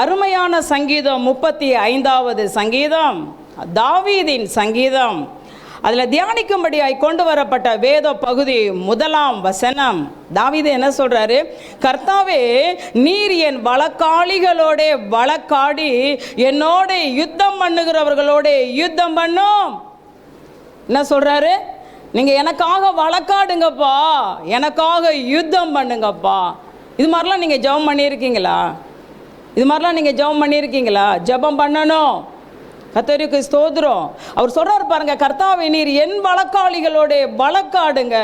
அருமையான சங்கீதம் 35வது சங்கீதம், தாவீதின் சங்கீதம். அதில் தியானிக்கும்படியாய் கொண்டு வரப்பட்ட வேத பகுதி 1ஆம் வசனம். தாவீது என்ன சொல்றாரு? கர்த்தாவே, நீர் என் வழக்காளிகளோட வழக்காடி என்னோட யுத்தம் பண்ணுகிறவர்களோட யுத்தம் பண்ணும். என்ன சொல்றாரு? நீங்க எனக்காக வழக்காடுங்கப்பா, எனக்காக யுத்தம் பண்ணுங்கப்பா. இது மாதிரிலாம் நீங்க ஜெபம் பண்ணியிருக்கீங்களா? இது மாதிரிலாம் நீங்க ஜெபம் பண்ணியிருக்கீங்களா? ஜெபம் பண்ணணும். கர்த்தருக்கு ஸ்தோத்திரம். அவர் சொல்றாரு பாருங்க, கர்த்தாவே, நீர் என் வழக்காளிகளோட வழக்காடுங்க,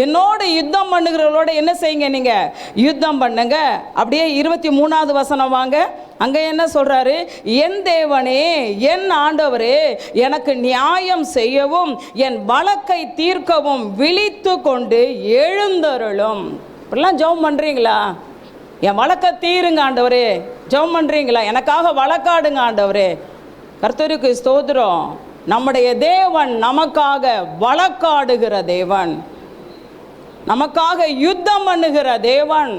என்னோட யுத்தம் பண்ணுகிறவர்களோட என்ன செய்யுங்க? நீங்க யுத்தம் பண்ணுங்க. அப்படியே 23வது வசனம் வாங்க. அங்க என்ன சொல்றாரு? என் தேவனே, என் ஆண்டவரே, எனக்கு நியாயம் செய்யவும் என் வழக்கை தீர்க்கவும் விழித்து கொண்டு எழுந்தருளும். இப்படிலாம் ஜெபம் பண்றீங்களா? என் வழக்கை தீருங்க ஆண்டவரே. ஜெபம் பண்றீங்களா? எனக்காக வழக்காடுங்க ஆண்டவரே. கர்த்தருக்கு ஸ்தோத்திரம். நம்முடைய தேவன் நமக்காக வழக்காடுகிற தேவன், நமக்காக யுத்தம் பண்ணுகிற தேவன்,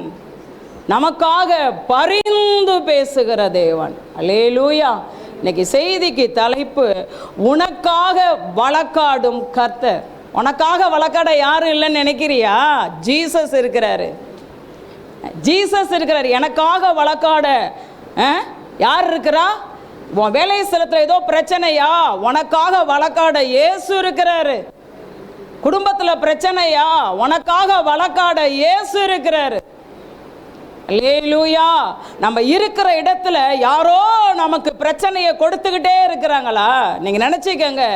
நமக்காக பரிந்து பேசுகிற தேவன். அல்லேலூயா. இன்னைக்கு செய்திக்கு தலைப்பு, உனக்காக வழக்காடும் கர்த்தர். உனக்காக வழக்காட யாரும் இல்லைன்னு நினைக்கிறியா? ஜீசஸ் இருக்கிறாரு. ஜீசஸ் இருக்கிறார். எனக்காக வழக்காட யார் இருக்கிறா? உன் வேலை ஸ்தலத்தில் ஏதோ பிரச்சனையா? உனக்காக வழக்காட இயேசு இருக்கிறாரு. குடும்பத்தில் பிரச்சனையா? உனக்காக வழக்காட இயேசு இருக்கிறாரு. அல்லேலூயா. நம்ம இருக்கிற இடத்துல யாரோ நமக்கு பிரச்சனையை கொடுத்துக்கிட்டே இருக்கிறாங்களா? நீங்க நினைச்சுக்கங்க,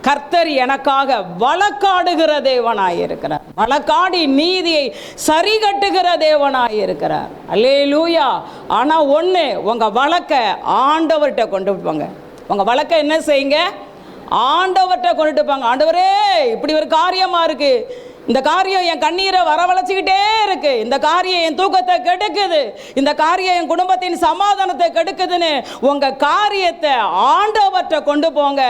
கர்த்தர் எனக்காக வழக்காடுகிற தேவனாயிருக்கிறார். வழக்காடி நீதியை சரி கட்டுகிற தேவனாயிருக்கிறார். அல்லேலூயா. ஆனா ஒண்ணு, உங்க வழக்க ஆண்டவர்கிட்ட கொண்டு போங்க. உங்க வழக்க என்ன செய்யுங்க? ஆண்டவர்கிட்ட கொண்டுட்டு போங்க. ஆண்டவரே, இப்படி ஒரு காரியமா இருக்கு, இந்த காரியம் என் கண்ணீரை வரவழைச்சிக்கிட்டே இருக்கு, இந்த காரியம் என் தூக்கத்தை கெடுக்குது, இந்த காரியம் என் குடும்பத்தின் சமாதானத்தை கெடுக்குதுன்னு உங்க காரியத்தை ஆண்டவர்கிட்ட கொண்டு போங்க.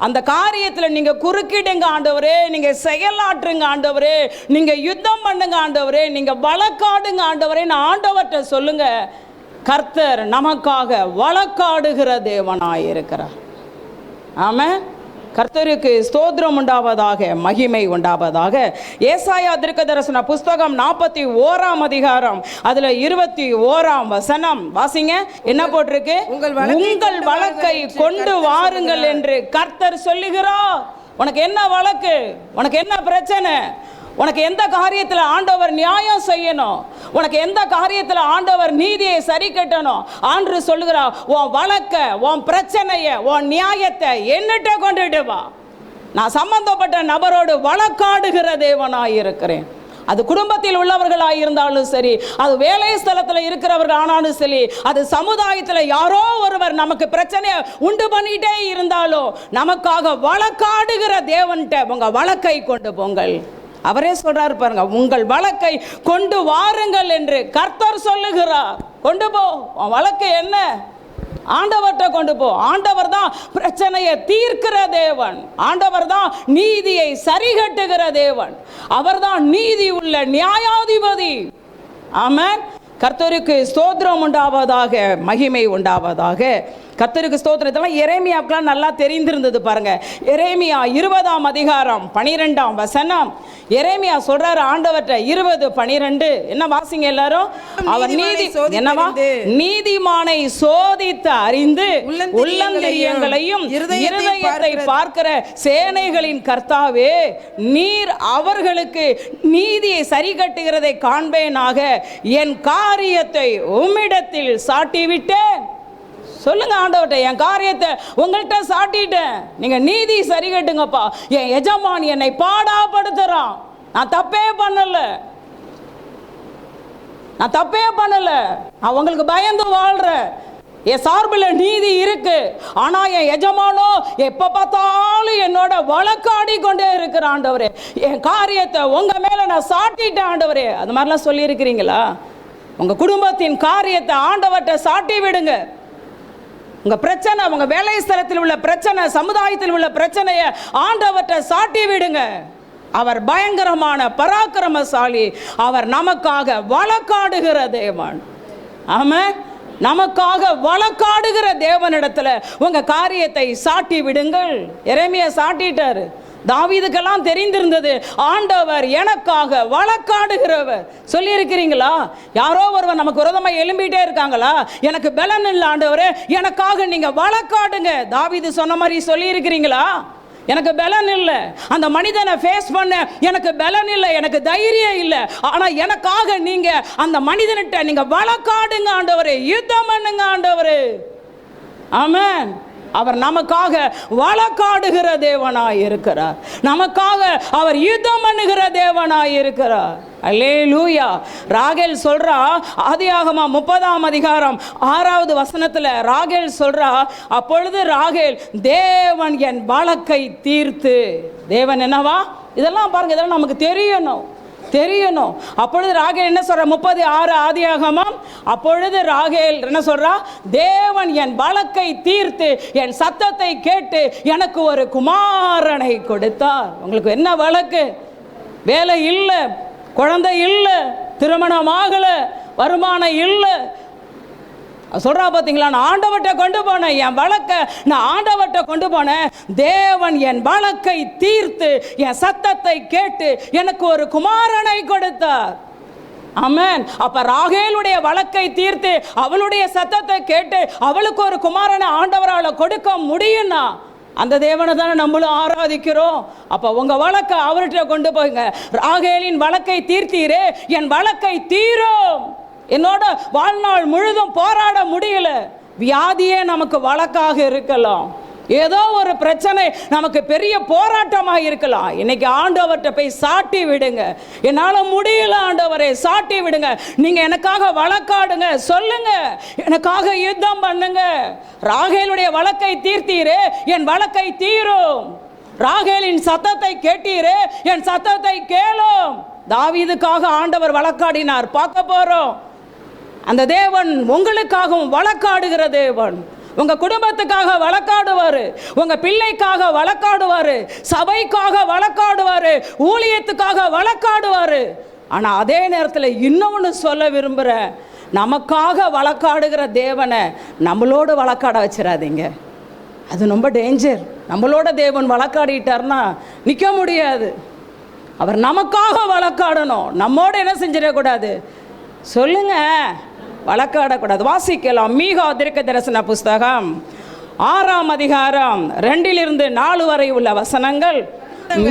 அந்த காரியத்தில் நீங்க குறுக்கிடுங்க ஆண்டவரே, நீங்க செயலாற்றுங்க ஆண்டவரே, நீங்க யுத்தம் பண்ணுங்க ஆண்டவரே, நீங்க வழக்காடுங்க ஆண்டவரேன்னு ஆண்டவர்கிட்ட சொல்லுங்க. கர்த்தர் நமக்காக வழக்காடுகிற தேவனாயிருக்கிறார். ஆமென். கர்த்தருக்கு ஸ்தோத்திரம் உண்டாவதாக, மகிமை உண்டாவதாக. ஏசாயா தீர்க்கதரிசன புஸ்தகம் 41ஆம் அதிகாரம், அதுல 21ஆம் வசனம் வாசிங்க. என்ன போட்டிருக்கு? உங்கள் வழக்கை கொண்டு வாருங்கள் என்று கர்த்தர் சொல்லுகிறார். உனக்கு என்ன வழக்கு? உனக்கு என்ன பிரச்சனை? உனக்கு எந்த காரியத்தில் ஆண்டவர் நியாயம் செய்யணும்? உனக்கு எந்த காரியத்தில் ஆண்டவர் நீதியை சரி கட்டணும்? ஆண்டு சொல்லுகிறார், உன் வழக்க, உன் பிரச்சனைய, உன் நியாயத்தை என்னிட்ட கொண்டுட்டு வா. நான் சம்பந்தப்பட்ட நபரோடு வழக்காடுகிற தேவனாயிருக்கிறேன். அது குடும்பத்தில் உள்ளவர்களாக இருந்தாலும் சரி, அது வேலை ஸ்தலத்தில் இருக்கிறவர்கள் ஆனாலும் சரி, அது சமுதாயத்தில் யாரோ ஒருவர் நமக்கு பிரச்சனையை உண்டு பண்ணிட்டே இருந்தாலும் நமக்காக வழக்காடுகிற தேவன்கிட்ட உங்க வழக்கை கொண்டு போங்கள். அவரே சொல்றாரு பாருங்க, உங்கள் வழக்கை கொண்டு வாருங்கள் என்று கர்த்தர் சொல்லுகிறார். கொண்டு போ. வழக்கு என்ன? ஆண்டவர்கிட்ட கொண்டு போ. ஆண்டவர் தான் பிரச்சனையை தீர்க்கிற தேவன். ஆண்டவர் தான் நீதியை சரி கட்டுகிற தேவன். அவர் தான் நீதி உள்ள நியாயாதிபதி. ஆமென். கர்த்தருக்கு ஸ்தோத்திரம் உண்டாவதாக, மகிமை உண்டாவதாக. கர்த்தருக்கு ஸ்தோத்திரம். இதெல்லாம் எரேமியாவுக்குலாம் நல்லா தெரிந்திருந்தது பாருங்க. எரேமியா 20ஆம் அதிகாரம் 12ஆம் வசனம். எரேமியா சொல்றாரு ஆண்டவர்கிட்ட 20:12. என்ன வாசிங்க எல்லாரும்? அவர் நீதி என்னவா? நீதிமானை சோதித்து அறிந்து உள்ளந்தரியங்களையும் இருதயத்தை பார்க்கிற சேனைகளின் கர்த்தாவே, நீர் அவர்களுக்கு நீதியை சரி கட்டுகிறதை காண்பேனாக என் காரியத்தை உம்மிடத்தில் சாட்டிவிட்டேன். சொல்லுங்க ஆண்டவர்கிட்ட, என் காரியத்தை உங்கள்கிட்ட சாட்டிட்டேன், நீங்க நீதி சரி கட்டுங்கப்பா. என் எஜமான் என்னை பாடாப்படுத்துறான், நான் தப்பே பண்ணல, நான் உங்களுக்கு பயந்து வாழ்றேன், என் சார்பில் நீதி இருக்கு. ஆனா என் எஜமானோ எப்ப பார்த்தாலும் என்னோட வழக்காடி கொண்டே இருக்கிற ஆண்டவரே, என் காரியத்தை உங்க மேல நான் சாட்டிட்டேன் ஆண்டவரே. அது மாதிரிலாம் சொல்லி இருக்கிறீங்களா? உங்க குடும்பத்தின் காரியத்தை ஆண்டவர்கிட்ட சாட்டி விடுங்க. உங்க பிரச்சனை, உங்க வேலை ஸ்தலத்தில் உள்ள பிரச்சனை, சமுதாயத்தில் உள்ள பிரச்சனையை ஆண்டவர்கிட்ட சாட்டி விடுங்க. அவர் பயங்கரமான பராக்கிரமசாலி. அவர் நமக்காக வழக்காடுகிற தேவன். ஆமென். நமக்காக வழக்காடுகிற தேவனிடத்துல உங்க காரியத்தை சாட்டி விடுங்கள். எரேமியா சாட்டிட்டாரு. தாவீதுக்கெல்லாம் தெரிந்திருந்தது, ஆண்டவர் எனக்காக வழக்காடுகிறவர். சொல்லி இருக்கிறீங்களா? யாரோ ஒருவர் நமக்கு விரோதமாக எழும்பிட்டே இருக்காங்களா? எனக்கு பலன் இல்லை ஆண்டவரே, எனக்காக நீங்க வழக்காடுங்க. தாவீது சொன்ன மாதிரி சொல்லி இருக்கிறீங்களா? எனக்கு பலன் இல்லை, அந்த மனிதனை ஃபேஸ் பண்ண எனக்கு பலன் இல்லை, எனக்கு தைரியம் இல்லை, ஆனா எனக்காக நீங்க அந்த மனிதன்கிட்ட நீங்க வழக்காடுங்க ஆண்டவரே, யுத்தம் பண்ணுங்க ஆண்டவரே. ஆமென். அவர் நமக்காக வழக்காடுகிற தேவனாய் இருக்கிறார். நமக்காக அவர் யுத்தம் பண்ணுகிற தேவனாய் இருக்கிறார். அல்லேலூயா. ராகேல் சொல்றா, ஆதியாகமம் 30ஆம் அதிகாரம் 6வது வசனத்துல ராகேல் சொல்றா, அப்பொழுது ராகேல் தேவன் என் வழக்கை தீர்த்து. தேவன் என்னவா? இதெல்லாம் பாருங்க, இதெல்லாம் நமக்கு தெரியணும். அப்பொழுது ராகேல் என்ன சொல்ற? 36 ஆதியாகமம். அப்பொழுது ராகேல் என்ன சொல்றா? தேவன் என் வழக்கை தீர்த்து என் சத்தத்தை கேட்டு எனக்கு ஒரு குமாரனை கொடுத்தார். உங்களுக்கு என்ன வழக்கு? வேலை இல்லை, குழந்தை இல்லை, திருமணம் ஆகல, வருமானம் இல்லை. சொல்றா பார்த்தீங்களா? நான் ஆண்டவர்கிட்ட கொண்டு போனேன், என் வழக்க நான் ஆண்டவர்கிட்ட கொண்டு போனேன். தேவன் என் வழக்கை தீர்த்து என் சத்தத்தை கேட்டு எனக்கு ஒரு குமாரனை கொடுத்தார். ஆமென். அப்ப ராகேலுடைய வழக்கை தீர்த்து அவளுடைய சத்தத்தை கேட்டு அவளுக்கு ஒரு குமாரனை ஆண்டவரால் கொடுக்க முடியும்னா அந்த தேவனை தானே நம்மளும் ஆராதிக்கிறோம். அப்ப உங்க வழக்கை அவர்கிட்ட கொண்டு போங்க. ராகேலின் வழக்கை தீர்த்தீரே, என் வழக்கை தீரும். என்னோட வாழ்நாள் முழுதும் போராட முடியல. வியாதியே நமக்கு வழக்காக இருக்கலாம், ஏதோ ஒரு பிரச்சனை நமக்கு பெரிய போராட்டமாக இருக்கலாம். இன்னைக்கு ஆண்டவர்கிட்ட போய் சாட்டி விடுங்க. என்னால் முடியல ஆண்டவரே, சாட்டி விடுங்க. நீங்க எனக்காக வழக்காடுங்க, சொல்லுங்க, எனக்காக யுத்தம் பண்ணுங்க. ராகேலுடைய வழக்கை தீர்த்தீரே, என் வழக்கை தீரும். ராகேலின் சத்தத்தை கேட்டீரே, என் சத்தத்தை கேளும். தாவீதுக்காக ஆண்டவர் வழக்காடினார், பார்க்க போறோம். அந்த தேவன் உங்களுக்காகவும் வழக்காடுகிற தேவன். உங்க குடும்பத்துக்காக வழக்காடுவாரு, உங்க பிள்ளைக்காக வழக்காடுவாரு, சபைக்காக வழக்காடுவாரு, ஊழியத்துக்காக வழக்காடுவாரு. ஆனா அதே நேரத்தில் இன்னொன்னு சொல்ல விரும்புகிறேன், நமக்காக வழக்காடுகிற தேவனை நம்மளோட வழக்காட வச்சிடாதீங்க. அது ரொம்ப டேஞ்சர். நம்மளோட தேவன் வழக்காடிட்டார்னா நிற்க முடியாது. அவர் நமக்காக வழக்காடணும், நம்மோட என்ன செஞ்சிடக்கூடாது? சொல்லுங்க, வழக்காடக்கூடாது. வாசிக்கலாம். மீகா தீர்க்க தரிசன புஸ்தகம் 6ஆம் அதிகாரம் 2 - 4 வரை உள்ள வசனங்கள்.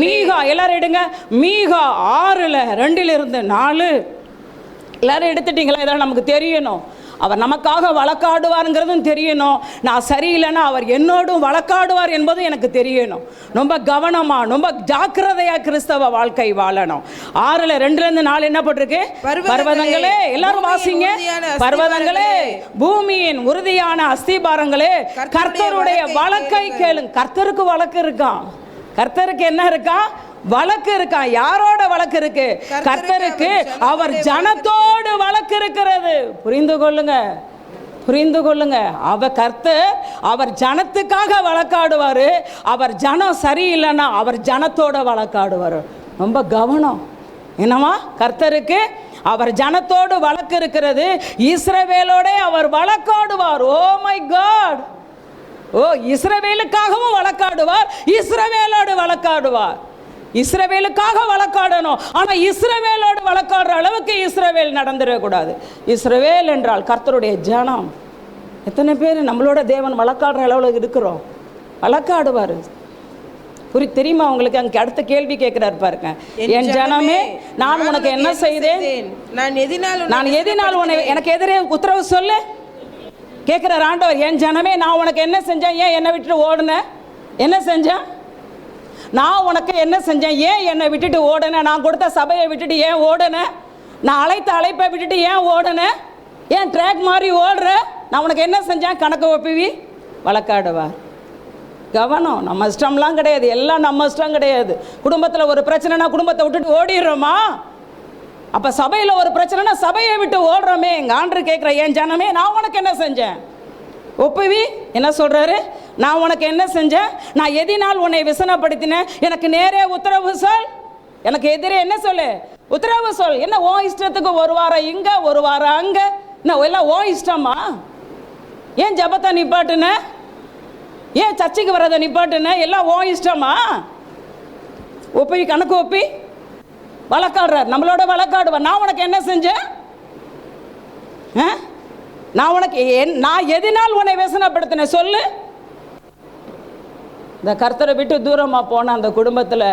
மீகா எல்லாரும் எடுங்க. மீகா 6:2 - 4. எல்லாரும் எடுத்துட்டீங்களா? இதெல்லாம் நமக்கு தெரியணும். அவர் நமக்காக வழக்காடுவாருங்கிறதும் தெரியணும். நான் சரியில்லைன்னா அவர் என்னோடும் வழக்காடுவார் என்பதும் எனக்கு தெரியணும். ரொம்ப கவனமா, ரொம்ப ஜாக்கிரதையா கிறிஸ்தவ வாழ்க்கை வாழணும். 6:2-4 என்ன போட்டிருக்கு? பர்வதங்களே, எல்லாரும் வாசிங்க. பர்வதங்களே, பூமியின் உறுதியான அஸ்திபாரங்களே, கர்த்தருடைய வழக்கை கேளுங்க. கர்த்தருக்கு வழக்கு இருக்கான். கர்த்தருக்கு என்ன இருக்கா? வழக்கு இருக்கா? யாரோட வழக்கு இருக்கு? கர்த்தருக்கு அவர் ஜனத்தோடு வழக்கு இருக்கிறது. புரிந்து கொள்ளுங்க. கர்த்தர் அவர் ஜனத்துக்காக வழக்காடுவாரு. அவர் ஜனம் சரியில்லைன்னா அவர் ஜனத்தோட வழக்காடுவார். ரொம்ப கவனம். என்னவா? கர்த்தருக்கு அவர் ஜனத்தோடு வழக்கு இருக்கிறது. இஸ்ரவேலோட அவர் வழக்காடுவார். Oh my God! இஸ்ரவேலுக்காகவும் வழக்காடுவார், இஸ்ரவேலோடு வழக்காடுவார். இஸ்ரவேலுக்காக வழக்காடணும், ஆனால் இஸ்ரவேலோடு வழக்காடுற அளவுக்கு இஸ்ரவேல் நடந்துடக்கூடாது. இஸ்ரவேல் என்றால் கர்த்தருடைய ஜனம். எத்தனை பேர் நம்மளோட தேவன் வழக்காடுற அளவில் இருக்கிறோம்? வழக்காடுவார். தெரியுமா உங்களுக்கு? அங்கே அடுத்த கேள்வி கேட்கிறார் பாருங்க. என் ஜனமே, நான் உனக்கு என்ன செய்தேன்? நான் எதினால் உன்னை எனக்கு எதிரே உத்தரவு சொல்லு கேட்கிறார் ஆண்டவர். என் ஜனமே, நான் உனக்கு என்ன செஞ்சேன்? ஏன் என்னை விட்டுட்டு ஓடுன? என்ன செஞ்சேன்? நான் உனக்கு என்ன செஞ்சேன்? ஏன் என்னை விட்டுட்டு ஓடுன? நான் கொடுத்த சபையை விட்டுட்டு ஏன் ஓடுன? நான் அழைத்த அழைப்பை விட்டுட்டு ஏன் ஓடுன? ஏன் ட்ராக் மாதிரி ஓடுற? நான் உனக்கு என்ன செஞ்சேன்? கணக்கு ஒப்புவி வழக்காடுவார். கவனம். நம்ம இஷ்டம்லாம் கிடையாது, எல்லாம் நம்ம இஷ்டம் கிடையாது. குடும்பத்தில் ஒரு பிரச்சனைனா குடும்பத்தை விட்டுட்டு ஓடிடுறோமா? அப்போ சபையில் ஒரு பிரச்சனைனா சபையை விட்டு ஓடுறோமே. எங்கள் ஆண்டவர் கேட்குற, என் ஜனமே, நான் உனக்கு என்ன செஞ்சேன்? ஒப்புவி. என்ன சொல்கிறாரு? நான் உனக்கு என்ன செஞ்சேன்? நான் எதினால் உன்னை விசனப்படுத்தினேன்? எனக்கு நேரே உத்தரவு சொல். எனக்கு எதிரே என்ன சொல்லு? உத்தரவு சொல். என்ன ஓ இஷ்டத்துக்கு ஒரு வாரம் இங்கே ஒரு வாரம் அங்கே? என்ன எல்லாம் ஓ இஷ்டமா? ஏன் ஜபத்தை நிப்பாட்டுன? ஏன் சர்ச்சைக்கு வர்றதை நிப்பாட்டுன? எல்லாம் ஓ இஷ்டமா? ஒப்பி கணக்கு ஒப்பி வழக்காடுறார், நம்மளோட வழக்காடுவார். நான் உனக்கு என்ன செஞ்சேன்? நான் எதனால் உன்னை வேசனப்படுத்தினேன் சொல்லு. இந்த கர்த்தரை விட்டு தூரமாக போன அந்த குடும்பத்தில்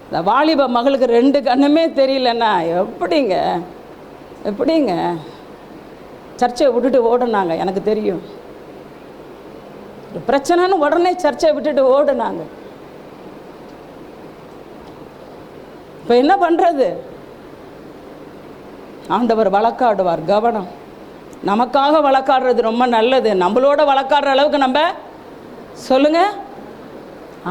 இந்த வாலிப மகளுக்கு 2 கண்ணுமே தெரியலன்னா எப்படிங்க சர்ச்சையை விட்டுட்டு ஓடுனாங்க? எனக்கு தெரியும். பிரச்சனைன்னு உடனே சர்ச்சையை விட்டுட்டு ஓடுனாங்க. இப்போ என்ன பண்ணுறது? ஆண்டவர் வழக்காடுவார். கவனம். நமக்காக வழக்காடுறது ரொம்ப நல்லது. நம்மளோட வழக்காடுற அளவுக்கு நம்ம சொல்லுங்க.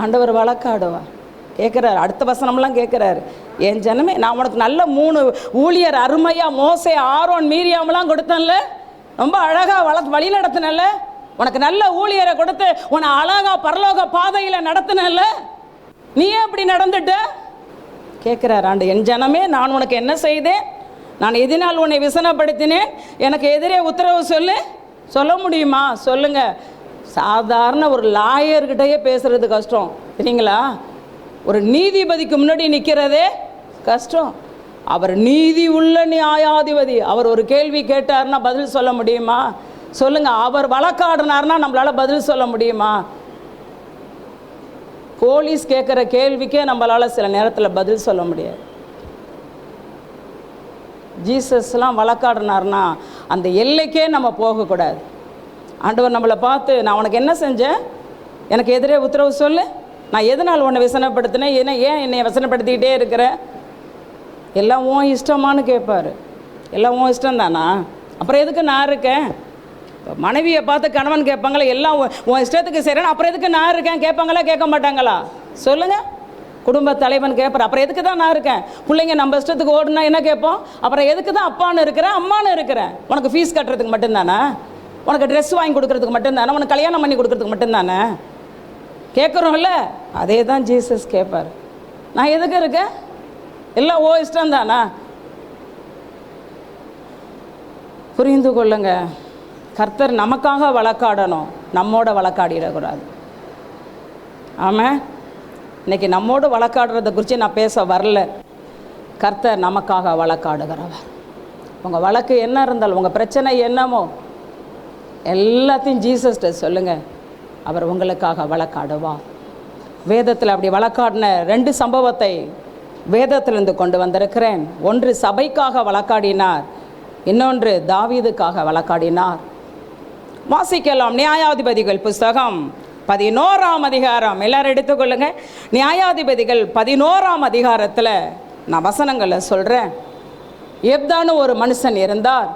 ஆண்டவர் வழக்காடுவார். கேட்குறாரு, அடுத்த வசனம்லாம் கேட்குறாரு. என் ஜனமே, நான் உனக்கு நல்ல 3 ஊழியர் அருமையாக மோசே, ஆரோன், மீரியாமெல்லாம் கொடுத்தேன்ல, ரொம்ப அழகாக வழி நடத்தினல்ல, உனக்கு நல்ல ஊழியரை கொடுத்து உன்னை அழகாக பரலோக பாதையில் நடத்தினல்ல, நீ ஏன் இப்படி நடந்துட்ட கேட்குறாரு ஆண்டு. என் ஜனமே, நான் உனக்கு என்ன செய்தேன்? நான் எதனால் உன்னை விசனப்படுத்தினேன்? எனக்கு எதிரே உத்தரவு சொல்ல முடியுமா? சொல்லுங்க. சாதாரண ஒரு லாயர்கிட்டயே பேசுறது கஷ்டம் சரிங்களா? ஒரு நீதிபதிக்கு முன்னாடி நிற்கிறதே கஷ்டம். அவர் நீதி உள்ள நியாயாதிபதி. அவர் ஒரு கேள்வி கேட்டார்னா பதில் சொல்ல முடியுமா? சொல்லுங்க. அவர் வழக்காடினார்னா நம்மளால பதில் சொல்ல முடியுமா? போலீஸ் கேட்குற கேள்விக்கே நம்மளால சில நேரத்தில் பதில் சொல்ல முடியாது. ஜீசஸ்லாம் வழக்காடினார்னா அந்த எல்லைக்கே நம்ம போகக்கூடாது. ஆண்டவர் நம்மளை பார்த்து, நான் உனக்கு என்ன செஞ்சேன்? எனக்கு எதிரே உத்தரவு சொல்லு. நான் எதனால் உன்னை விசனப்படுத்தினேன்? ஏன் என்னை வசனப்படுத்திக்கிட்டே இருக்கிற? எல்லாம் உன் இஷ்டமானு கேட்பார். எல்லாம் உன் இஷ்டம் தானா? அப்புறம் எதுக்கு நான் இருக்கேன்? இப்போ மனைவியை பார்த்து கணவன் கேட்பாங்களா, எல்லாம் உன் இஷ்டத்துக்கு செய்கிறேன், அப்புறம் எதுக்கு நான் இருக்கேன் கேட்பாங்களா கேட்க மாட்டாங்களா? சொல்லுங்கள். குடும்ப தலைவன் கேட்பார், அப்புறம் எதுக்கு தான் நான் இருக்கேன்? பிள்ளைங்க நம்ம இஷ்டத்துக்கு ஓடுனா என்ன கேட்போம்? அப்புறம் எதுக்கு தான் அப்பான்னு இருக்கிறேன், அம்மானு இருக்கிறேன்? உனக்கு ஃபீஸ் கட்டுறதுக்கு மட்டும்தானே? உனக்கு ட்ரெஸ் வாங்கி கொடுக்கறதுக்கு மட்டும்தானே? உனக்கு கல்யாணம் பண்ணி கொடுக்கறதுக்கு மட்டும்தானே கேட்குறோம்ல? அதே தான் ஜீசஸ் கேட்பார். நான் எதுக்கு இருக்கேன்? எல்லாம் ஓ இஷ்டம் தானா? புரிந்து கொள்ளுங்க. கர்த்தர் நமக்காக வழக்காடணும், நம்மோட வழக்காடிடக்கூடாது. ஆமாம். இன்னைக்கு நம்மோடு வழக்காடுறதை குறித்து நான் பேச வரல. கர்த்தர் நமக்காக வழக்காடுகிறவர். உங்கள் வழக்கு என்ன இருந்தாலும், உங்கள் பிரச்சனை என்னமோ எல்லாத்தையும் ஜீசஸ்கிட்ட சொல்லுங்கள். அவர் உங்களுக்காக வழக்காடுவார். வேதத்தில் அப்படி வழக்காடின 2 சம்பவத்தை வேதத்திலிருந்து கொண்டு வந்திருக்கிறேன். ஒன்று சபைக்காக வழக்காடினார், இன்னொன்று தாவீதுக்காக வழக்காடினார். வாசிக்கலாம். நியாயாதிபதிகள் புஸ்தகம் 11ஆம் அதிகாரம். எல்லாரும் எடுத்துக்கொள்ளுங்க. நியாயாதிபதிகள் 11ஆம் அதிகாரத்தில் நான் வசனங்களை சொல்கிறேன். எப்தான்னு ஒரு மனுஷன் இருந்தார்.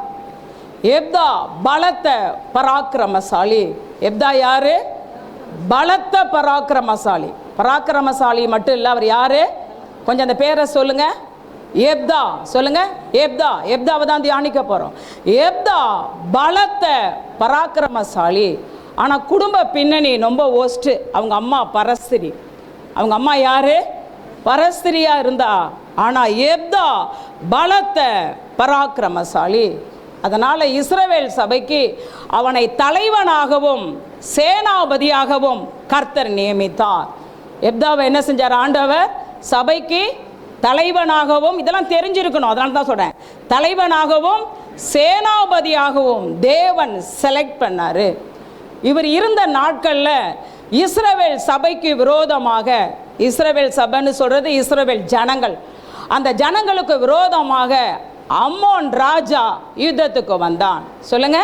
எப்தா பலத்த பராக்கிரமசாலி. எப்தா யாரு? பலத்த பராக்கிரமசாலி. பராக்கிரமசாலி மட்டும் இல்லை, அவர் யாரு? கொஞ்சம் அந்த பேரை சொல்லுங்க. எப்தா சொல்லுங்க. எப்தாவை தான் தியானிக்க போகிறோம். எப்தா பலத்த பராக்கிரமசாலி. ஆனால் குடும்ப பின்னணி ரொம்ப ஒஸ்ட்டு. அவங்க அம்மா பரஸ்திரி. அவங்க அம்மா யாரு? பரஸ்திரியாக இருந்தா. ஆனால் எப்தா பலத்த பராக்கிரமசாலி. அதனால் இஸ்ரவேல் சபைக்கு அவனை தலைவனாகவும் சேனாபதியாகவும் கர்த்தர் நியமித்தார். எப்தாவை என்ன செஞ்சார் ஆண்டவர்? சபைக்கு தலைவனாகவும், இதெல்லாம் தெரிஞ்சிருக்கணும், அதனால தான் சொல்கிறேன், தலைவனாகவும் சேனாபதியாகவும் தேவன் செலக்ட் பண்ணார். இவர் இருந்த நாட்களில் இஸ்ரவேல் சபைக்கு விரோதமாக, இஸ்ரவேல் சபைன்னு சொல்கிறது இஸ்ரவேல் ஜனங்கள், அந்த ஜனங்களுக்கு விரோதமாக அம்மோன் ராஜா யுத்தத்துக்கு வந்தான். சொல்லுங்க.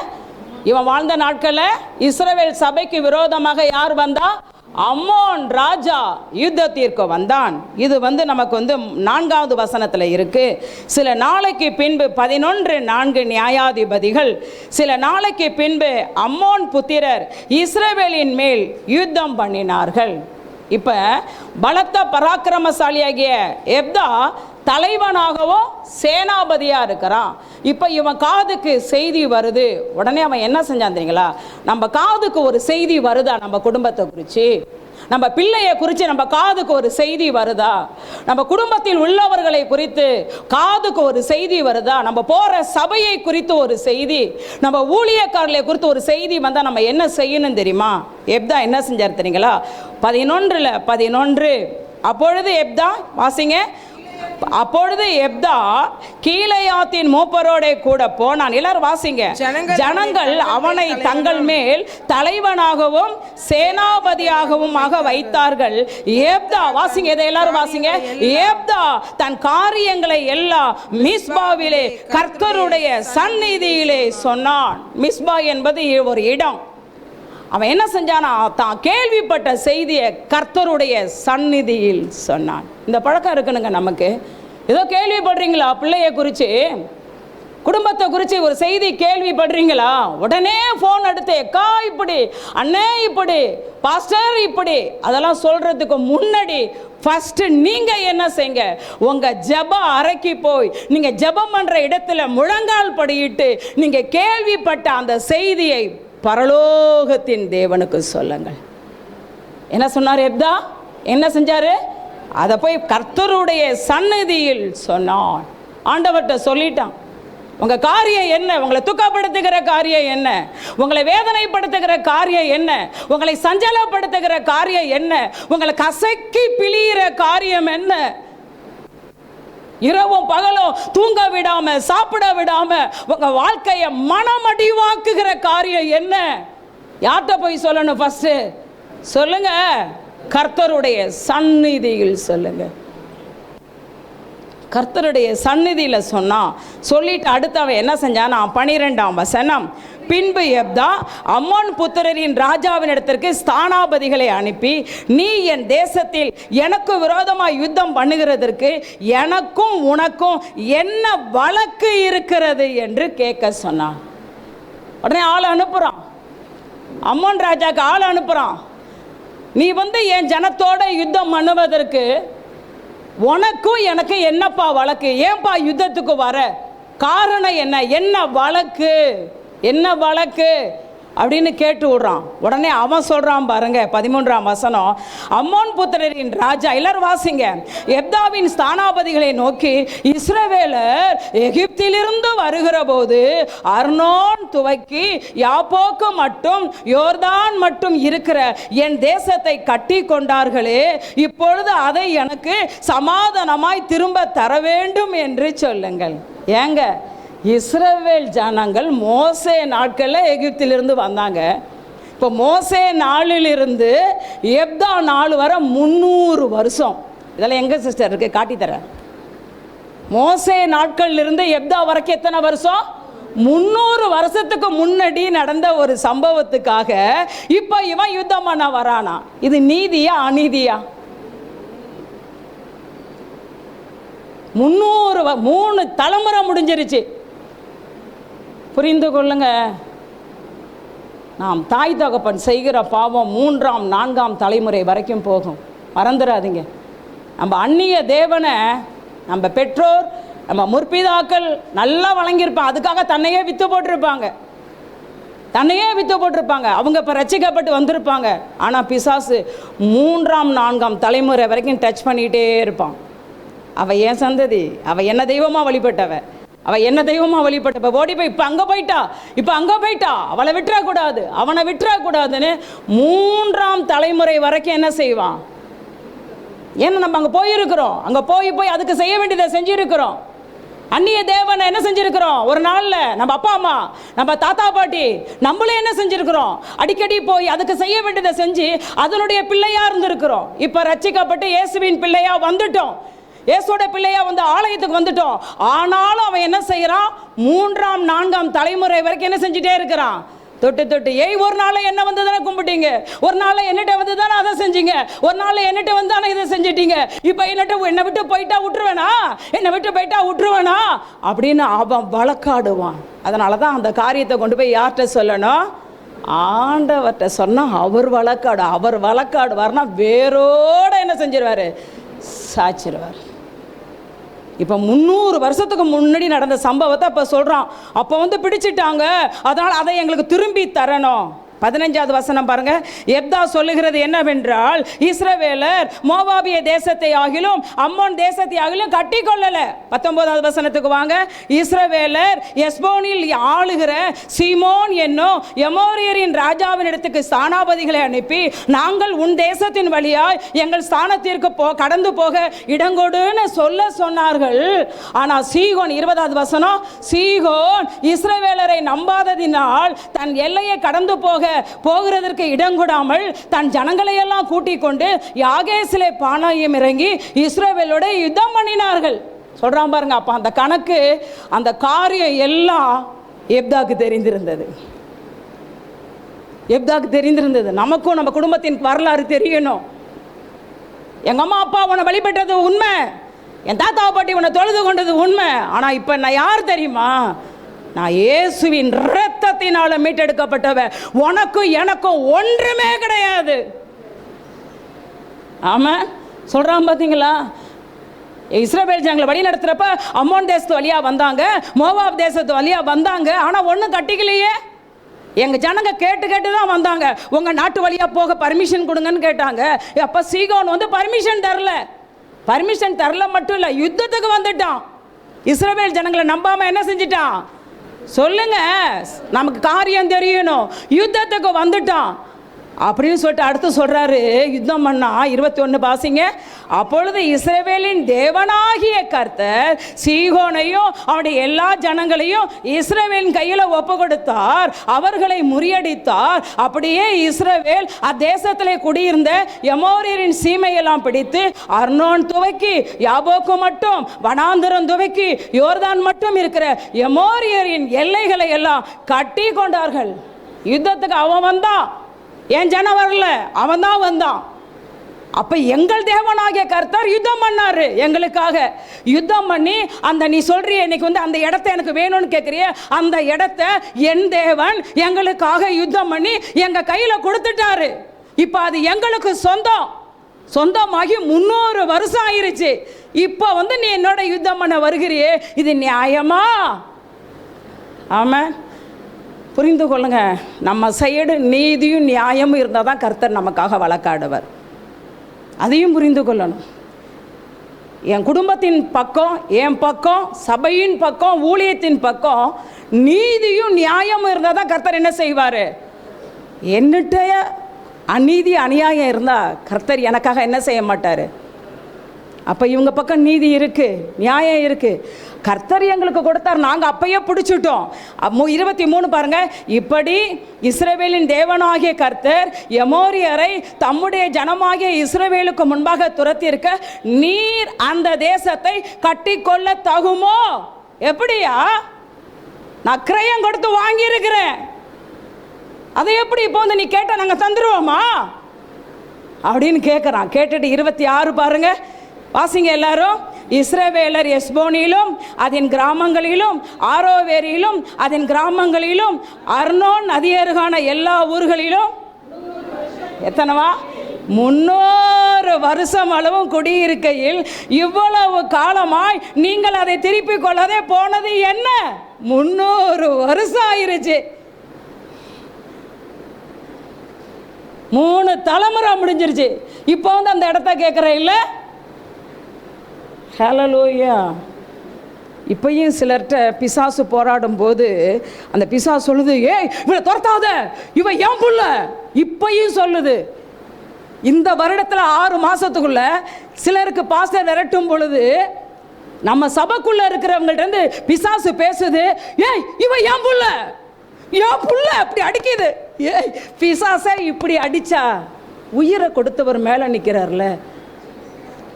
இவன் வாழ்ந்த நாட்களில் இஸ்ரவேல் சபைக்கு விரோதமாக யார் வந்தா? அம்மோன் ராஜா யுத்தத்திற்கு வந்தான். இது நமக்கு 4வது வசனத்தில் இருக்கு. சில நாளைக்கு பின்பு 11:4 நியாயாதிபதிகள், சில நாளைக்கு பின்பு அம்மோன் புத்திரர் இஸ்ரவேலின் மேல் யுத்தம் பண்ணினார்கள். இப்போ பலத்த பராக்கிரமசாலியாகிய எப்தா தலைவனாகவும் சேனாபதியாக இருக்கிறான். இப்போ இவன் காதுக்கு செய்தி வருது. உடனே அவன் என்ன செஞ்சான் தெரியுங்களா? நம்ம காதுக்கு ஒரு செய்தி வருதா நம்ம குடும்பத்தை குறித்து, நம்ம பிள்ளையை குறித்து நம்ம காதுக்கு ஒரு செய்தி வருதா? நம்ம குடும்பத்தில் உள்ளவர்களை குறித்து காதுக்கு ஒரு செய்தி வருதா? நம்ம போகிற சபையை குறித்து ஒரு செய்தி, நம்ம ஊழியக்காரர்களை குறித்து ஒரு செய்தி வந்தால் நம்ம என்ன செய்யணும் தெரியுமா? எப்தா என்ன செஞ்சார் தெரியுங்களா? 11:11 அப்பொழுது எப்தா, வாசிங்க. அப்பொழுது எப்தா கீலேயாத்தின் மூப்பரோட கூட போனான். எல்லாரும் வாசிங்க. ஜனங்கள் அவனை தங்கள் மேல் தலைவனாகவும் சேனாபதியாகவும் வைத்தார்கள். எப்தா, வாசிங்க, இதை எல்லாரும் வாசிங்க. எப்தா தன் காரியங்களை எல்லாம் மிஸ்பாவிலே கர்த்தருடைய சந்நிதியிலே சொன்னான். மிஸ்பா என்பது ஒரு இடம். அவன் என்ன செஞ்சானா, தான் கேள்விப்பட்ட செய்தியை கர்த்தருடைய சந்நிதியில் சொன்னான். இந்த பழக்கம் இருக்கணுங்க நமக்கு. ஏதோ கேள்விப்படுறீங்களா பிள்ளைய குறித்து, குடும்பத்தை குறித்து ஒரு செய்தி கேள்விப்படுறீங்களா, உடனே ஃபோன் எடுத்து எக்கா இப்படி, அண்ணே இப்படி, பாஸ்டர் இப்படி, அதெல்லாம் சொல்கிறதுக்கு முன்னாடி ஃபஸ்ட்டு நீங்கள் என்ன செய்யுங்க, உங்கள் ஜெப அறைக்கு போய் நீங்கள் ஜெபம் பண்ணுற இடத்துல முழங்கால் படியிட்டு நீங்கள் கேள்விப்பட்ட அந்த செய்தியை பரலோகத்தின் தேவனுக்கு சொல்லுங்கள். என்ன சொன்னார் எப்தா? என்ன செஞ்சாரு? அதை போய் கர்த்தருடைய சந்நிதியில் சொன்னான். ஆண்டவர்கிட்ட சொல்லிட்டான், உங்க காரியம் என்ன, உங்களை துக்கப்படுத்துகிற காரியம் என்ன, உங்களை வேதனைப்படுத்துகிற காரியம் என்ன, உங்களை சஞ்சலப்படுத்துகிற காரியம் என்ன, உங்களை கசக்கி பிழிகிற காரியம் என்ன, இரவும் பகலும் தூங்க விடாம சாப்பிட விடாம உங்க வாழ்க்கையை மனமடிவாக்குகிற காரியம் என்ன? யார்கிட்ட போய் சொல்லணும்? ஃபர்ஸ்ட் சொல்லுங்க, கர்த்தருடைய சந்நிதியில் சொல்லுங்க. கர்த்தருடைய சந்நிதியில் சொன்னான். சொல்லிட்டு அடுத்தவன் என்ன செஞ்சான்? 12ஆம் வசனம். பின்பு எப்தா அம்மோன் புத்திரரின் ராஜாவின் இடத்திற்கு ஸ்தானாபதிகளை அனுப்பி, நீ என் தேசத்தில் எனக்கு விரோதமாக யுத்தம் பண்ணுகிறதற்கு எனக்கும் உனக்கும் என்ன வழக்கு இருக்கிறது என்று கேட்க சொன்னான். உடனே ஆள் அனுப்புகிறான், அம்மோன் ராஜாக்கு ஆள் அனுப்புகிறான். நீ என் ஜனத்தோட யுத்தம் பண்ணுவதற்கு உனக்கும் எனக்கு என்னப்பா வழக்கு? ஏன்பா யுத்தத்துக்கு வர? காரணம் என்ன? என்ன வழக்கு? என்ன வழக்கு அப்படின்னு கேட்டு விடுறான். உடனே அவன் சொல்றான் பாருங்க, 13ஆம் வசனம். அம்மோன் புத்திரரின் ராஜா, எல்லாரும் வாசிங்க. எப்தாவின் ஸ்தானாபதிகளை நோக்கி, இஸ்ரவேலர் எகிப்திலிருந்து வருகிற போது அர்னோன் துவக்கி யாப்போக்கு மட்டும் யோர்தான் மட்டும் இருக்கிற என் தேசத்தை கட்டி கொண்டார்களே, இப்பொழுது அதை எனக்கு சமாதானமாய் திரும்ப தர வேண்டும் என்று சொல்லுங்கள். ஏங்க, இஸ்ரவேல் ஜனங்கள் மோசே நாட்களில் எகிப்திலிருந்து வந்தாங்க. இப்போ மோசே நாளிலிருந்து எப்தா நாள் வர 300 வருஷம். இதெல்லாம் எங்கே சிஸ்டர் இருக்கு? காட்டித்தரேன். மோசே நாட்களிலிருந்து எப்தா வரைக்கும் எத்தனை வருஷம்? 300 வருஷத்துக்கு முன்னாடி நடந்த ஒரு சம்பவத்துக்காக இப்போ இவன் யுத்தம் பண்ண வரானா? இது நீதியா அநீதியா? 3 தலைமுறை முடிஞ்சிருச்சு. புரிந்து கொள்ளுங்க, நாம் தாய் தகப்பன் செய்கிற பாவம் 3ஆம் 4ஆம் தலைமுறை வரைக்கும் போகும். மறந்துடாதீங்க. நம்ம அந்நிய தேவனை நம்ம பெற்றோர், நம்ம முற்பிதாக்கள் நல்லா வழங்கியிருப்பாங்க. அதுக்காக தன்னையே விற்று போட்டிருப்பாங்க. அவங்க இப்போ ரட்சிக்கப்பட்டு வந்திருப்பாங்க. ஆனால் பிசாசு 3ஆம் 4ஆம் தலைமுறை வரைக்கும் டச் பண்ணிகிட்டே இருப்பான். அவள் ஏன் சந்ததி, அவள் என்ன தெய்வமாக வழிபட்டவ, ஓடி போய் இப்போ அங்கே போயிட்டா, அவளை விட்டுறக்கூடாது, அவனை விட்டுறக்கூடாதுன்னு 3ஆம் தலைமுறை வரைக்கும் என்ன செய்வான்? ஏன்னா நம்ம அங்கே போயிருக்கிறோம், அங்கே போய் அதுக்கு செய்ய வேண்டியதை செஞ்சுருக்கிறோம். அந்நிய தேவனை என்ன செஞ்சிருக்கிறோம்? ஒரு நாளில் நம்ம அப்பா அம்மா, நம்ம தாத்தா பாட்டி, நம்மளே என்ன செஞ்சிருக்கிறோம்? அடிக்கடி போய் அதுக்கு செய்ய வேண்டியதை செஞ்சு அதனுடைய பிள்ளையாக இருந்திருக்கிறோம். இப்போ ரட்சிக்கப்பட்டு இயேசுவின் பிள்ளையாக வந்துட்டோம், இயேசுவோட பிள்ளையா ஆலயத்துக்கு வந்துட்டோம். ஆனாலும் அவன் என்ன செய்யறான்? 3ஆம் 4ஆம் தலைமுறை வரைக்கும் என்ன செஞ்சுட்டே இருக்கிறான்? தொட்டு ஏய், ஒரு நாள் என்ன வந்து தானே கும்பிட்டீங்க, ஒரு நாள் என்னட்ட வந்து தானே அதை செஞ்சீங்க, ஒரு நாள் என்னட்ட வந்து தானே இதை செஞ்சிட்டீங்க, இப்போ என்னை விட்டு போயிட்டா விட்டுருவேனா அப்படின்னு அவன் வழக்காடுவான். அதனால தான் அந்த காரியத்தை கொண்டு போய் யார்கிட்ட சொல்லணும்? ஆண்டவர்கிட்ட சொன்னால் அவர் வழக்காடுவார்னா வேரோட என்ன செஞ்சிருவார்? சாச்சிருவார். இப்போ 300 வருஷத்துக்கு முன்னாடி நடந்த சம்பவத்தை இப்போ சொல்கிறான். அப்போ பிடிச்சிட்டாங்க, அதனால் அதை எங்களுக்கு திரும்பி தரணும். 15வது வசனம் பாருங்க. எப்தா சொல்லுகிறது என்னவென்றால், இஸ்ரவேலர் மோவாபிய தேசத்தை ஆகிலும் அம்மோன் தேசத்தை ஆகிலும் கட்டி கொள்ளல. 19வது வசனத்துக்கு வாங்க. இஸ்ரவேலர் எஸ்போனில் ஆளுகிற சீமோன் என்னும் எமோரியரின் ராஜாவின் இடத்துக்கு ஸ்தானாபதிகளை அனுப்பி, நாங்கள் உன் தேசத்தின் வழியாய் எங்கள் ஸ்தானத்திற்கு கடந்து போக இடங்கொடுன்னு சொல்ல சொன்னார்கள். ஆனா சீகோன், 20வது வசனம், சீகோன் இஸ்ரவேலரை நம்பாததினால் தன் எல்லையை கடந்து போகிறதற்கு இடங்கொடாமல் தன் ஜனங்களை எல்லாம் கூட்டிக் கொண்டு யாகேசிலே பானாயம் இறங்கி இஸ்ரவேலோட யுத்தம் பண்ணினார்கள். சொல்றான் பாருங்க. அப்ப அந்த கணக்கு, அந்த காரியம் எல்லாம் எப்தாக்கு தெரிந்திருந்தது. எப்தாக்கு தெரிந்திருந்தது. நமக்கும் நம்ம குடும்பத்தின் வரலாறு தெரியணும். எங்க அம்மா அப்பா உன்னை வழிபட்டது உண்மை, என் தாத்தா பாட்டி உன்னை தொழுது கொண்டது உண்மை. ஆனா இப்ப நான் யார் தெரியுமா? நான் இயேசுவின் இரத்தத்தினால மீட்டெடுக்கப்பட்டவ. உனக்கும் எனக்கும் ஒன்றுமே கிடையாது. ஆமா சொல்றான் பாத்தீங்களா? இஸ்ரவேல் ஜனங்களை வழி நடத்துறப்ப அம்மோன் தேசத்து வழியா வந்தாங்க, மோவாப் தேசத்து வழியா வந்தாங்க. ஆனா ஒன்றும் கட்டிக்கலையே. எங்க ஜனங்க கேட்டு கேட்டு தான் வந்தாங்க. உங்க நாட்டு வழியா போக பர்மிஷன் கொடுங்கன்னு கேட்டாங்க. அப்ப சீகோன் வந்து பர்மிஷன் தரல. பர்மிஷன் தரல மட்டும் இல்ல, யுத்தத்துக்கு வந்துட்டான். இஸ்ரவேல் ஜனங்களை நம்பாம என்ன செஞ்சிட்டான் சொல்லுங்க? நமக்கு காரியம் தெரியணும். யுத்தத்துக்கு வந்துட்டான் அப்படின்னு சொல்லிட்டு அடுத்து சொல்றாரு. யுத்தம் பண்ணா 21 பாசிங்க. அப்பொழுது இஸ்ரவேலின் தேவனாகிய கர்த்தர் சீகோனையும் அவருடைய எல்லா ஜனங்களையும் இஸ்ரவேலின் கையில ஒப்பு கொடுத்தார், அவர்களை முறியடித்தார். அப்படியே இஸ்ரவேல் அத்தேசத்திலே குடியிருந்த எமோரியரின் சீமையெல்லாம் பிடித்து அர்னோன் துவக்கி யாபோக்கு மட்டும், வனாந்தரம் துவக்கி யோர்தான் மட்டும் இருக்கிற எமோரியரின் எல்லைகளை எல்லாம் கட்டி கொண்டார்கள். யுத்தத்துக்கு அவன் வந்தான், என் ஜனம் வரல, அவன் தான் வந்தான். அப்ப எங்கள் தேவனாகிய கர்த்தர் யுத்தம் பண்ணாரு எங்களுக்காக. யுத்தம் பண்ணி அந்த நீ சொல்றிய இன்னைக்கு வந்து அந்த இடத்தை எனக்கு வேணும்னு கேட்குறிய, அந்த இடத்தை என் தேவன் எங்களுக்காக யுத்தம் பண்ணி எங்க கையில கொடுத்துட்டாரு. இப்ப அது எங்களுக்கு சொந்தம். சொந்தமாகி 300 வருஷம் ஆயிருச்சு. இப்ப வந்து நீ என்னோட யுத்தம் பண்ண வருகிறியே, இது நியாயமா? ஆமா, புரிந்து கொள்ளுங்க. நம்ம சைடு நீதியும் நியாயமும் இருந்தால் தான் கர்த்தர் நமக்காக வழக்காடுவர். அதையும் புரிந்து கொள்ளணும். என் குடும்பத்தின் பக்கம், என் பக்கம், சபையின் பக்கம், ஊழியத்தின் பக்கம் நீதியும் நியாயமும் இருந்தால் தான் கர்த்தர் என்ன செய்வார்? என்னட்ட அநீதி அநியாயம் இருந்தால் கர்த்தர் எனக்காக என்ன செய்ய மாட்டார்? அப்போ இவங்க பக்கம் நீதி இருக்குது, நியாயம் இருக்குது. கர்த்தர் எங்களுக்கு கொடுத்தார், நாங்கள் அப்பயே பிடிச்சிட்டோம். 23 பாருங்க. இப்படி இஸ்ரவேலின் தேவனாகிய கர்த்தர் எமோரியரை தம்முடைய ஜனமாகிய இஸ்ரவேலுக்கு முன்பாக துரத்தியிருக்க நீர் அந்த தேசத்தை கட்டிக்கொள்ள தகுமோ? எப்படியா? நான் கிரயம் கொடுத்து வாங்கி இருக்கிறேன், அதை எப்படி இப்போ வந்து நீ கேட்ட நாங்கள் தந்துருவோமா அப்படின்னு கேட்குறான். கேட்டுட்டு 26 பாருங்க, வாசிங்க எல்லாரும். இஸ்ரவேலர் எஸ்போனிலும் அதன் கிராமங்களிலும் ஆரோவேரியிலும் அதன் கிராமங்களிலும் அர்னோன் நதியருகான எல்லா ஊர்களிலும் எத்தனவா 300 வருஷம் அளவும் குடியிருக்கையில் இவ்வளவு காலமாய் நீங்கள் அதை திருப்பிக் கொள்ளதே போனது என்ன? 300 வருஷம் ஆயிருச்சு. 3 தலைமுறை முடிஞ்சிருச்சு. இப்போ வந்து அந்த இடத்த கேட்குற இல்லை. ஹல்லேலூயா. இப்பயும் சிலர்கிட்ட பிசாசு போராடும் போது அந்த பிசாசு சொல்லுது, ஏய் இவளை துரத்தாத, இவன் ஏன் புள்ள. இப்பயும் சொல்லுது. இந்த வருடத்தில் 6 மாசத்துக்குள்ள சிலருக்கு பாஸ்டர் விரட்டும் பொழுது நம்ம சபைக்குள்ள இருக்கிறவங்கள்ட்ட இருந்து பிசாசு பேசுது, ஏய் இவன் ஏன் புள்ள, ஏன் புள்ள அப்படி அடிக்குது. ஏய் பிசாசை இப்படி அடிச்சா உயிரை கொடுத்தவர் மேலே நிற்கிறார்ல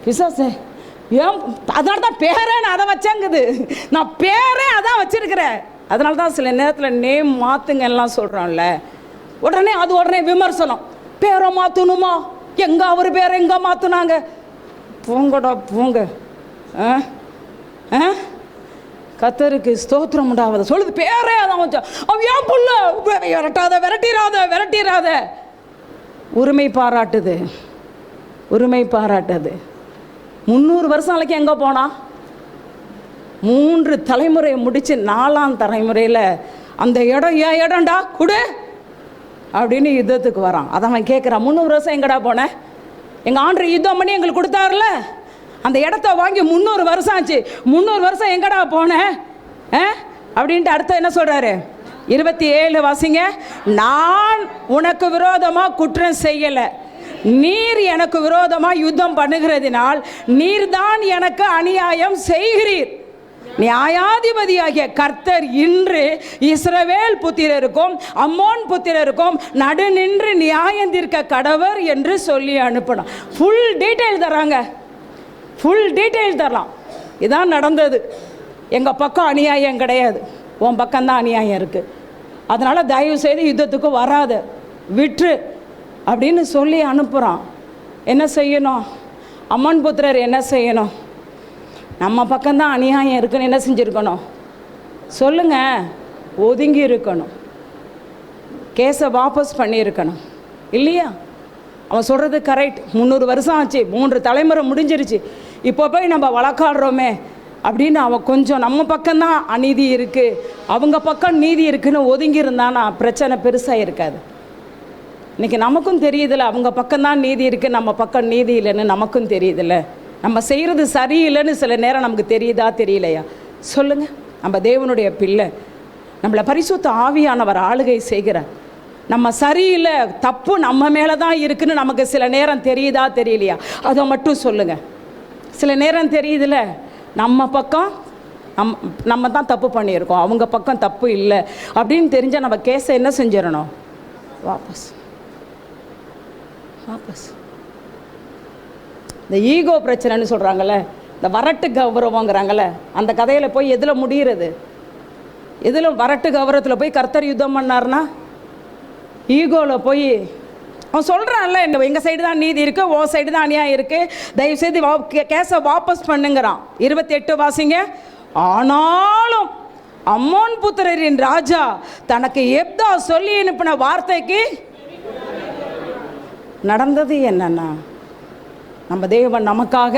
பிசாசு. ஏன்? அதனால தான் பேரே நான் அதை வச்சேங்குது. நான் பேரே அதான் வச்சிருக்கிறேன். அதனால தான் சில நேரத்தில் நேம் மாற்றுங்க எல்லாம் சொல்கிறோம்ல, உடனே விமர்சனம். பேரை மாற்றணுமா? எங்கே அவர் பேரை எங்கே மாற்றினாங்க? போங்கடா போங்க. கர்த்தருக்கு ஸ்தோத்திரம் உண்டாவது சொல்லுது. பேரே அதான் வச்சோம். அவன் ஏன் புள்ள விரட்டிராத. உரிமை பாராட்டுது. 300 வருஷம் வரைக்கும் எங்கே போனா? 3 தலைமுறையை முடித்து 4ஆம் தலைமுறையில் அந்த இடம் ஏன் இடம்டா குடு அப்படின்னு யுத்தத்துக்கு வரான். அதை அவன் கேட்குறான், 300 வருஷம் எங்கடா போனேன்? எங்கள் ஆண்டவர் யுத்தம் பண்ணி எங்களுக்கு கொடுத்தாருல, அந்த இடத்த வாங்கி 300 வருஷம் ஆச்சு, 300 வருஷம் எங்கடா போனேன் அப்படின்ட்டு அடுத்த என்ன சொல்கிறாரு? 27 வாசிங்க. நான் உனக்கு விரோதமாக குற்றம் செய்யலை, நீர் எனக்கு விரோதமாக யுத்தம் பண்ணுகிறதினால் நீர்தான் எனக்கு அநியாயம் செய்கிறீர். நியாயாதிபதியாகிய கர்த்தர் இன்று இஸ்ரவேல் புத்திரருக்கும் அம்மோன் புத்திரருக்கும் நடு நின்று நியாயம் தீர்க்க கடவர் என்று சொல்லி அனுப்பணும். ஃபுல் டீட்டெயில் தராங்க, ஃபுல் டீட்டெயில் தரலாம். இதான் நடந்தது. எங்கள் பக்கம் அநியாயம் கிடையாது, உன் பக்கம்தான் அநியாயம் இருக்குது, அதனால் தயவு செய்து யுத்தத்துக்கு வராத, விற்று அப்படின்னு சொல்லி அனுப்புகிறான். என்ன செய்யணும்? அம்மன் புத்திரர் என்ன செய்யணும்? நம்ம பக்கம்தான் அநியாயம் இருக்குன்னு என்ன செஞ்சுருக்கணும்? சொல்லுங்கள். ஒதுங்கி இருக்கணும், கேஸை வாபஸ் பண்ணியிருக்கணும் இல்லையா? அவன் சொல்கிறது கரெக்ட். 300 வருஷம் ஆச்சு, 3 தலைமுறை முடிஞ்சிருச்சு, இப்போ போய் நம்ம வழக்காடுறோமே அப்படின்னு அவன் கொஞ்சம் நம்ம பக்கம்தான் அநீதி இருக்குது, அவங்க பக்கம் நீதி இருக்குதுன்னு ஒதுங்கி இருந்தானா பிரச்சனை பெருசாக இருக்காது. இன்றைக்கி நமக்கும் தெரியுதில்ல, அவங்க பக்கம்தான் நீதி இருக்குது, நம்ம பக்கம் நீதி இல்லைன்னு நமக்கும் தெரியுதில்ல. நம்ம செய்கிறது சரியில்லைன்னு சில நேரம் நமக்கு தெரியுதா தெரியலையா? சொல்லுங்கள். நம்ம தேவனுடைய பிள்ளை, நம்மளை பரிசுத்த ஆவியானவர் ஆளுகை செய்கிறார். நம்ம சரியில்லை, தப்பு நம்ம மேலே தான் இருக்குன்னு நமக்கு சில நேரம் தெரியுதா தெரியலையா? அதை மட்டும் சொல்லுங்கள். சில நேரம் தெரியுதுல்ல, நம்ம பக்கம் நம்ம தான் தப்பு பண்ணியிருக்கோம், அவங்க பக்கம் தப்பு இல்லை அப்படின்னு தெரிஞ்சால் நம்ம கேஸை என்ன செஞ்சிடணும்? வாபஸ். இந்த ஈகோ பிரச்சனைன்னு சொல்கிறாங்கல்ல, இந்த வரட்டு கௌரவங்கிறாங்கல்ல, அந்த கதையில் போய் எதில் முடிகிறது? எதில் வரட்டு கௌரவத்தில் போய் கர்த்தர் யுத்தம் பண்ணார்னா ஈகோவில் போய் அவன் சொல்கிறான்ல, எங்கள் சைடு தான் நீதி இருக்குது, ஓ சைடு தான் அநியாயம் இருக்குது, தயவுசெய்து கேஸை வாபஸ் பண்ணுங்கிறான். 28 வாசிங்க. ஆனாலும் அம்மோன் புத்திரரின் ராஜா தனக்கு எப்தா சொல்லி அனுப்பின வார்த்தைக்கு நடந்தது என்னன்னா, நம்ம தேவன் நமக்காக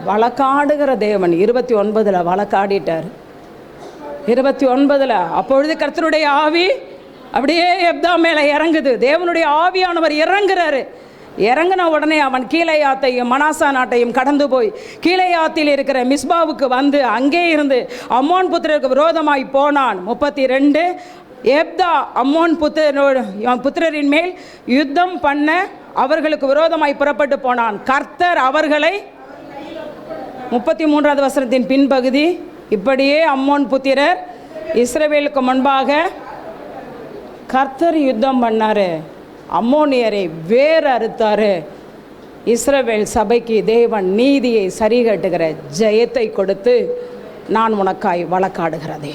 வழக்காடுகிற தேவன். 29 வழக்காடிட்டார். 29 அப்பொழுது கர்த்தருடைய ஆவி அப்படியே எப்தா மேலே இறங்குது. தேவனுடைய ஆவியானவர் இறங்குறாரு. இறங்கின உடனே அவன் கீலேயாத்தையும் மனாசா நாட்டையும் கடந்து போய் கீலேயாத்தில் இருக்கிற மிஸ்பாவுக்கு வந்து அங்கே இருந்து அம்மோன் புத்திரருக்கு விரோதமாய் போனான். 32 எப்தா அம்மோன் புத்திரரின் மேல் யுத்தம் பண்ண அவர்களுக்கு விரோதமாய் புறப்பட்டு போனான். கர்த்தர் அவர்களை 33வது வசனத்தின் பின்பகுதி, இப்படியே அம்மோன் புத்திரர் இஸ்ரவேலுக்கு முன்பாக கர்த்தர் யுத்தம் பண்ணாரு, அம்மோனியரை வேறு அறுத்தாரு. இஸ்ரவேல் சபைக்கு தேவன் நீதியை சரி கட்டுகிற ஜெயத்தை கொடுத்து நான் உனக்காய் வழக்காடுகிறதே.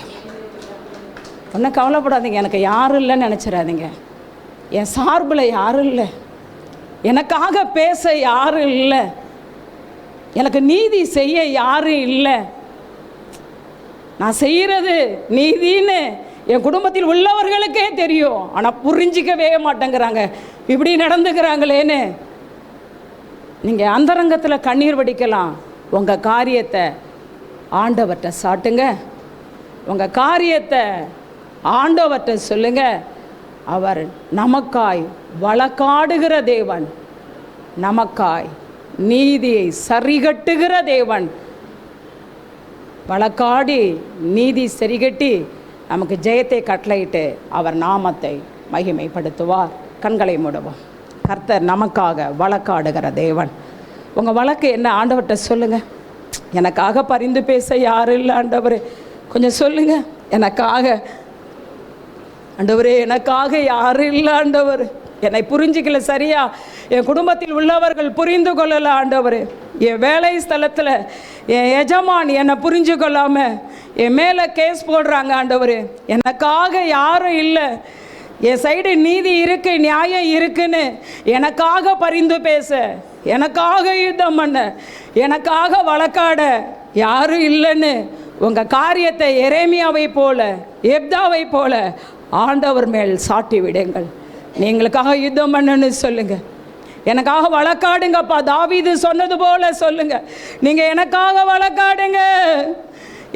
ஒன்றும் கவலைப்படாதீங்க, எனக்கு யாரும் இல்லைன்னு நினச்சிடாதீங்க. என் சார்பில் யாரும் இல்லை, எனக்காக பேச யாரும் இல்லை, எனக்கு நீதி செய்ய யாரும் இல்லை. நான் செய்கிறது நீதின்னு என் குடும்பத்தில் உள்ளவர்களுக்கே தெரியும், ஆனால் புரிஞ்சிக்கவே மாட்டேங்கிறாங்க, இப்படி நடந்துக்கிறாங்களேன்னு. நீங்கள் அந்தரங்கத்தில் கண்ணீர் வடிக்கலாம், உங்கள் காரியத்தை ஆண்டவர்கிட்ட சாட்டுங்க, உங்கள் காரியத்தை ஆண்டவர்கிட்ட சொல்லுங்க. அவர் நமக்காய் வழக்காடுகிற தேவன், நமக்காய் நீதியை சரிகட்டுகிற தேவன். வழக்காடி நீதி சரிகட்டி நமக்கு ஜெயத்தை கட்டளையிட்டு அவர் நாமத்தை மகிமைப்படுத்துவார். கண்களை மூடுவோம். கர்த்தர் நமக்காக வழக்காடுகிற தேவன். உங்கள் வழக்கு என்ன ஆண்டவர்கிட்ட சொல்லுங்கள். எனக்காக பரிந்து பேச யாரும் இல்லை ஆண்டவர், கொஞ்சம் சொல்லுங்கள். எனக்காக ஆண்டவரே, எனக்காக யாரும் இல்லை ஆண்டவர், என்னை புரிஞ்சிக்கல சரியா, என் குடும்பத்தில் உள்ளவர்கள் புரிந்து கொள்ளலை ஆண்டவர், என் வேலை ஸ்தலத்தில் என் எஜமான் என்னை புரிஞ்சு கொள்ளாமல் என் மேலே கேஸ் போடுறாங்க ஆண்டவர், எனக்காக யாரும் இல்லை, என் சைடு நீதி இருக்கு, நியாயம் இருக்குன்னு எனக்காக பரிந்து பேச, எனக்காக யுத்தம் பண்ண, எனக்காக வழக்காட யாரும் இல்லைன்னு உங்கள் காரியத்தை எரேமியாவை போல எப்தாவை போல ஆண்டவர் மேல் சாட்டி விடுங்கள். நீங்களுக்காக யுத்தம் பண்ணுன்னு சொல்லுங்கள், எனக்காக வழக்காடுங்கப்பா. தாவீது சொன்னது போல சொல்லுங்க, நீங்கள் எனக்காக வழக்காடுங்க,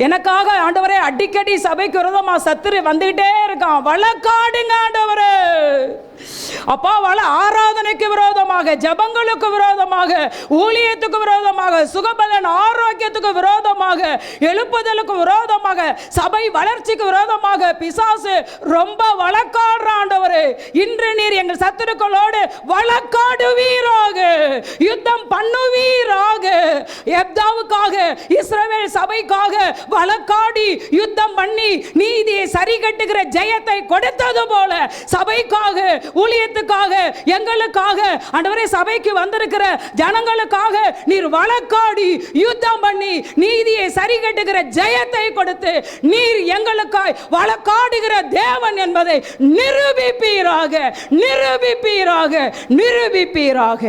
எனக்காக ஆண்டவரே அடிக்கடி சபைக்கு விரோதமா சத்துரு வந்துகிட்டே இருக்கான். வழக்காடுங்க ஆண்டவரே. அப்பா ஆராதனைக்கு விரோதமாக, ஜபங்களுக்கு விரோதமாக, ஊழியத்துக்கு விரோதமாக, சுகபலன் ஆரோக்கியத்துக்கு விரோதமாக, எழுப்புதலுக்கு விரோதமாக, சபை வளர்ச்சிக்கு விரோதமாக பிசாசு ரொம்ப வழக்காடுற ஆண்டவரே. இன்று நீர் எங்கள் சத்துருக்களோடு வழக்காடுவீராக, யுத்தம் பண்ணுவீராக. எப்தாவுக்காக, இஸ்ரவேல் சபைக்காக வழக்காடி யுத்தம் பண்ணி நீதியை சரி கட்டுகிற ஜெயத்தை கொடுத்தது போல சபைக்காக, ஊழியத்துக்காக, எங்களுக்காக ஆண்டவரே, சபைக்கு வந்திருக்கிற ஜனங்களுக்காக நீர் வழக்காடி யுத்தம் பண்ணி நீதியை சரி கட்டுகிற ஜெயத்தை கொடுத்து நீர் எங்களுக்காய் வழக்காடுகிற தேவன் என்பதை நிரூபிப்பீராக, நிரூபிப்பீராக, நிரூபிப்பீராக.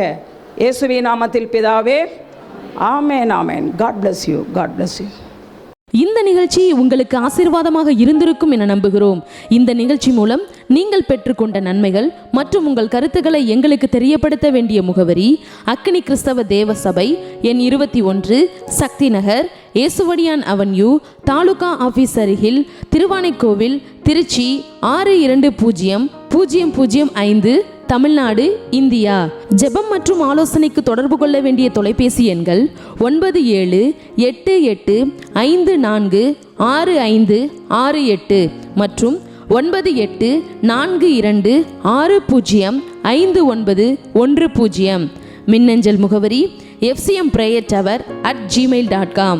இயேசுவின் நாமத்தில் பிதாவே, ஆமென், ஆமென். God bless you. God bless you. இந்த நிகழ்ச்சி உங்களுக்கு ஆசீர்வாதமாக இருந்திருக்கும் என நம்புகிறோம். இந்த நிகழ்ச்சி மூலம் நீங்கள் பெற்றுக்கொண்ட நன்மைகள் மற்றும் உங்கள் கருத்துக்களை எங்களுக்கு தெரியப்படுத்த வேண்டிய முகவரி: அக்கினி கிறிஸ்தவ தேவ சபை, எண் 21, சக்தி நகர், ஏசுவடியான் அவென்யூ, தாலுகா ஆபீஸ் அருகில், திருவானைக்கோவில், திருச்சி 620005, தமிழ்நாடு, இந்தியா. ஜெபம் மற்றும் ஆலோசனைக்கு தொடர்பு கொள்ள வேண்டிய தொலைபேசி எண்கள் 9788546568 மற்றும் 9842605910. மின்னஞ்சல் முகவரி fcmprayertower@gmail.com.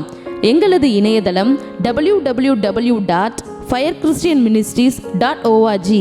எங்களது இணையதளம் www.firechristianministries.org.